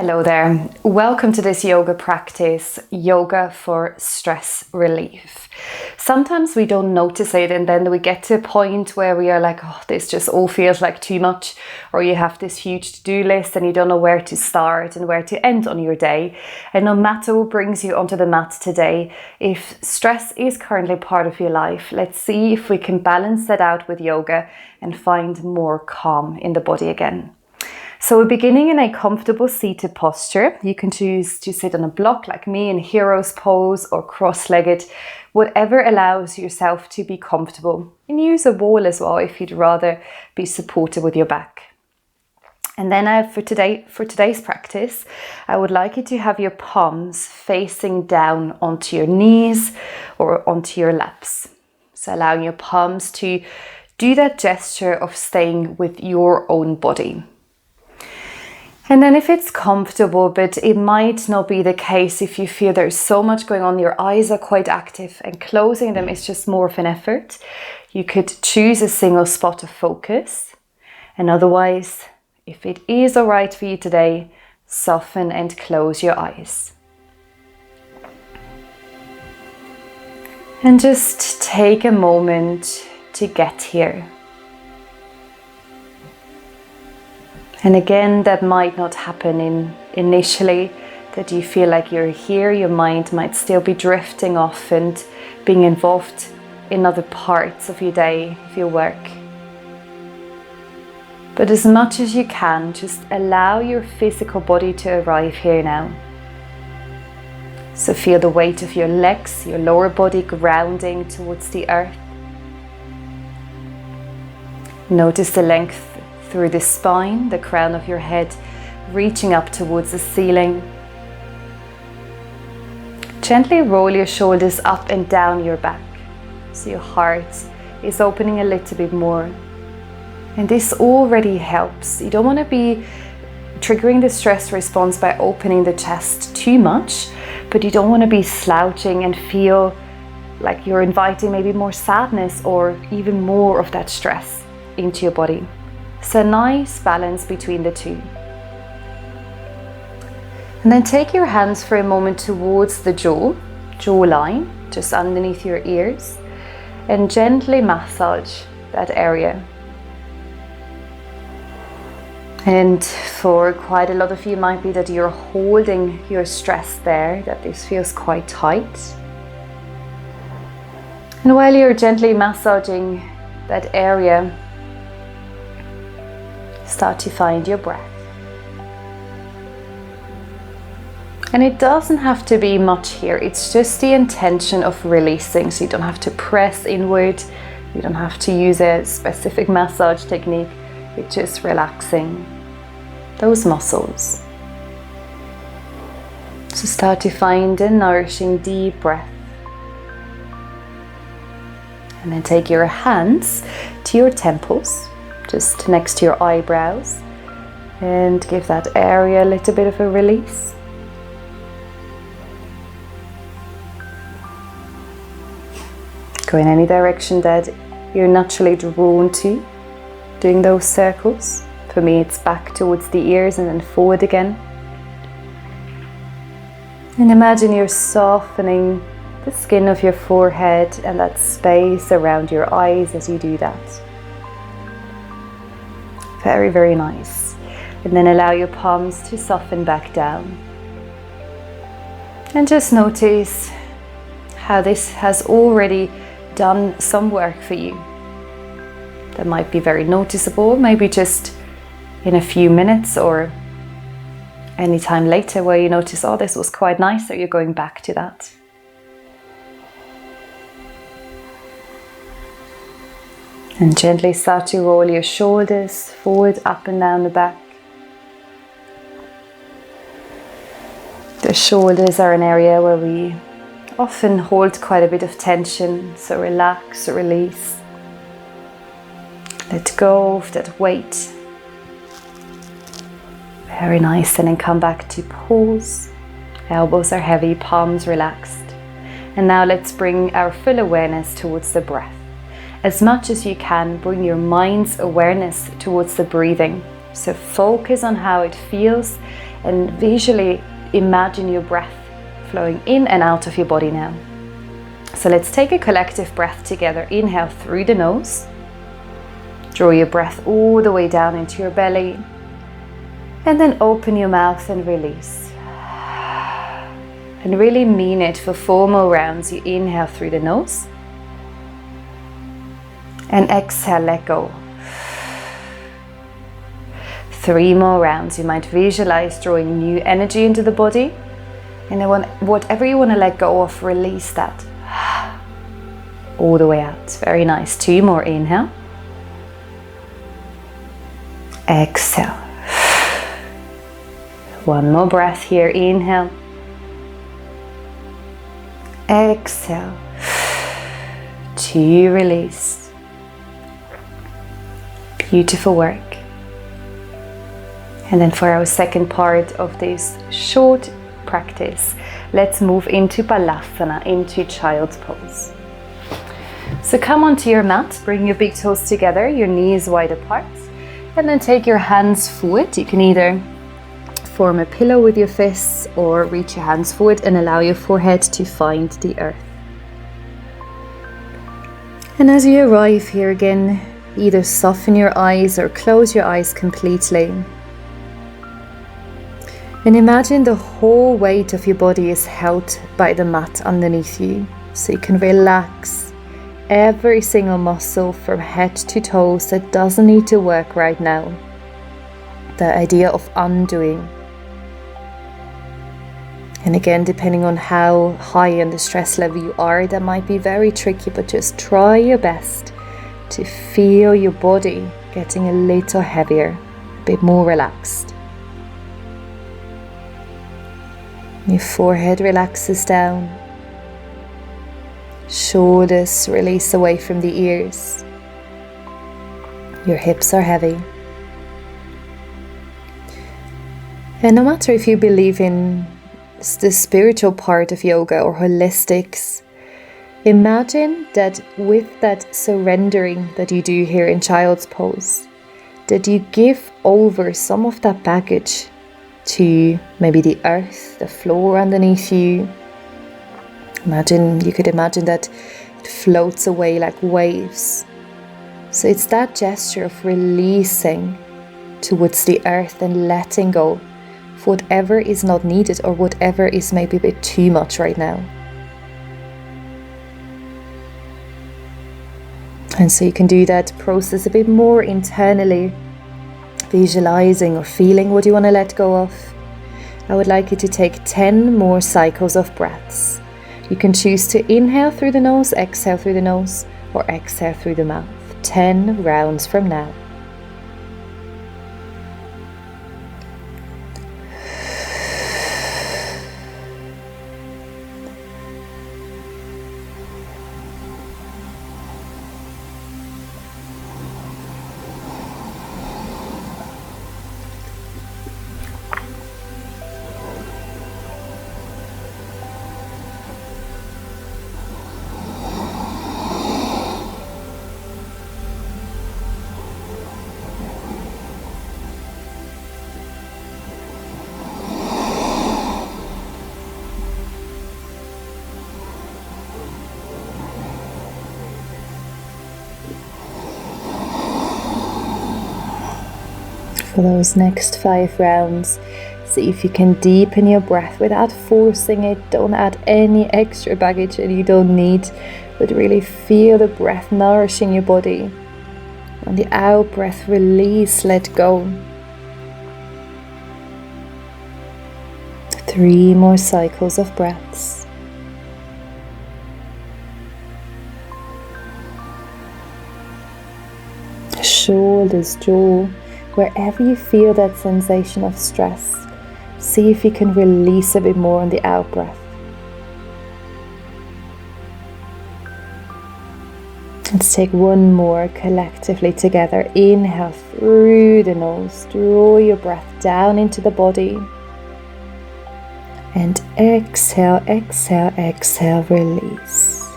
Hello there. Welcome to this yoga practice, yoga for stress relief. Sometimes we don't notice it and then we get to a point where we are like, oh, this just all feels like too much, or you have this huge to-do list and you don't know where to start and where to end on your day. And no matter what brings you onto the mat today, if stress is currently part of your life, let's see if we can balance that out with yoga and find more calm in the body again. So we're beginning in a comfortable seated posture. You can choose to sit on a block like me in hero's pose or cross-legged, whatever allows yourself to be comfortable. And use a wall as well if you'd rather be supported with your back. And then for today's practice, I would like you to have your palms facing down onto your knees or onto your laps. So allowing your palms to do that gesture of staying with your own body. And then if it's comfortable, but it might not be the case if you feel there's so much going on, your eyes are quite active and closing them is just more of an effort, you could choose a single spot of focus. And otherwise, if it is all right for you today, soften and close your eyes. And just take a moment to get here. And again, that might not happen initially, that you feel like you're here, your mind might still be drifting off and being involved in other parts of your day, of your work. But as much as you can, just allow your physical body to arrive here now. So feel the weight of your legs, your lower body grounding towards the earth. Notice the length through the spine, the crown of your head reaching up towards the ceiling. Gently roll your shoulders up and down your back, so your heart is opening a little bit more. And this already helps. You don't want to be triggering the stress response by opening the chest too much, but you don't want to be slouching and feel like you're inviting maybe more sadness or even more of that stress into your body. So a nice balance between the two. And then take your hands for a moment towards the jawline, just underneath your ears, and gently massage that area. And for quite a lot of you, it might be that you're holding your stress there, that this feels quite tight. And while you're gently massaging that area, start to find your breath. And it doesn't have to be much here, it's just the intention of releasing, so you don't have to press inward, you don't have to use a specific massage technique, it's just relaxing those muscles. So start to find a nourishing deep breath. And then take your hands to your temples, just next to your eyebrows, and give that area a little bit of a release. Go in any direction that you're naturally drawn to, doing those circles. For me, it's back towards the ears and then forward again. And imagine you're softening the skin of your forehead and that space around your eyes as you do that. Very, very nice. And then allow your palms to soften back down. And just notice how this has already done some work for you. That might be very noticeable, maybe just in a few minutes or any time later where you notice, oh, this was quite nice, so you're going back to that. And gently start to roll your shoulders forward, up and down the back. The shoulders are an area where we often hold quite a bit of tension, so relax, release. Let go of that weight. Very nice, and then come back to pause. Elbows are heavy, palms relaxed. And now let's bring our full awareness towards the breath. As much as you can, bring your mind's awareness towards the breathing. So focus on how it feels And visually imagine your breath flowing in and out of your body now. So let's take a collective breath together. Inhale through the nose. Draw your breath all the way down into your belly. And then open your mouth and release. And really mean it for 4 more rounds. You inhale through the nose. And exhale, let go. 3 more rounds. You might visualize drawing new energy into the body. And then whatever you want to let go of, release that. All the way out. Very nice. 2 more. Inhale. Exhale. 1 more breath here. Inhale. Exhale. 2, release. Beautiful work. And then for our second part of this short practice, let's move into Balasana, into Child's Pose. So come onto your mat, bring your big toes together, your knees wide apart, and then take your hands forward. You can either form a pillow with your fists or reach your hands forward and allow your forehead to find the earth. And as you arrive here again, either soften your eyes or close your eyes completely. And imagine the whole weight of your body is held by the mat underneath you. So you can relax every single muscle from head to toes that doesn't need to work right now. The idea of undoing. And again, depending on how high on the stress level you are, that might be very tricky, but just try your best to feel your body getting a little heavier, a bit more relaxed. Your forehead relaxes down. Shoulders release away from the ears. Your hips are heavy. And no matter if you believe in the spiritual part of yoga or holistics, imagine that with that surrendering that you do here in Child's Pose, that you give over some of that baggage to maybe the earth, the floor underneath you. You could imagine that it floats away like waves. So it's that gesture of releasing towards the earth and letting go of whatever is not needed or whatever is maybe a bit too much right now. And so you can do that process a bit more internally, visualizing or feeling what you want to let go of. I would like you to take 10 more cycles of breaths. You can choose to inhale through the nose, exhale through the nose, or exhale through the mouth. 10 rounds from now. For those next 5 rounds, see if you can deepen your breath without forcing it. Don't add any extra baggage that you don't need, but really feel the breath nourishing your body. On the out breath, release, let go. 3 more cycles of breaths. Shoulders, jaw, wherever you feel that sensation of stress, see if you can release a bit more on the out breath. Let's take 1 more collectively together. Inhale through the nose, draw your breath down into the body. And exhale, exhale, exhale, release.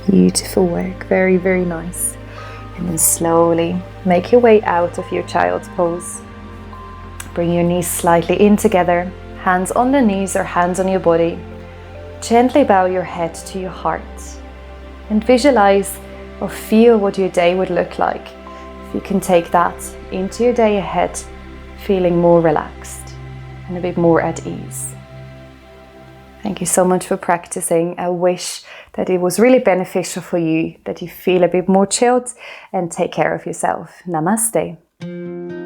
Beautiful work, very, very nice. And then slowly make your way out of your Child's Pose. Bring your knees slightly in together, hands on the knees or hands on your body. Gently bow your head to your heart and visualize or feel what your day would look like. If you can take that into your day ahead, feeling more relaxed and a bit more at ease. Thank you so much for practicing. I wish that it was really beneficial for you, that you feel a bit more chilled, and take care of yourself. Namaste.